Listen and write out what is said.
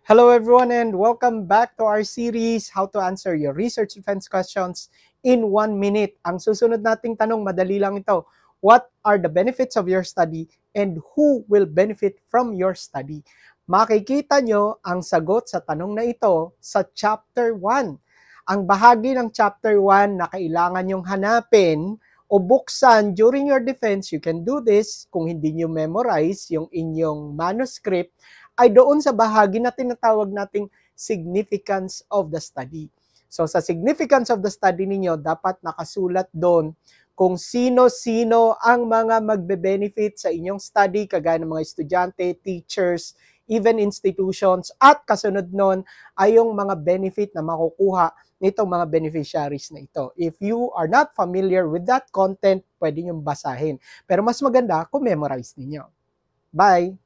Hello everyone and welcome back to our series, How to Answer Your Research Defense Questions in 1 Minute. Ang susunod nating tanong, madali lang ito. What are the benefits of your study and who will benefit from your study? Makikita nyo ang sagot sa tanong na ito sa Chapter 1. Ang bahagi ng Chapter 1 na kailangan nyong hanapin o buksan during your defense, you can do this kung hindi nyo memorize yung inyong manuscript, ay doon sa bahagi na tinatawag nating significance of the study. So sa significance of the study ninyo, dapat nakasulat doon kung sino-sino ang mga magbe-benefit sa inyong study, kagaya ng mga estudyante, teachers, even institutions, at kasunod nun ay yung mga benefit na makukuha nitong mga beneficiaries na ito. If you are not familiar with that content, pwede nyo basahin. Pero mas maganda kung memorize ninyo. Bye!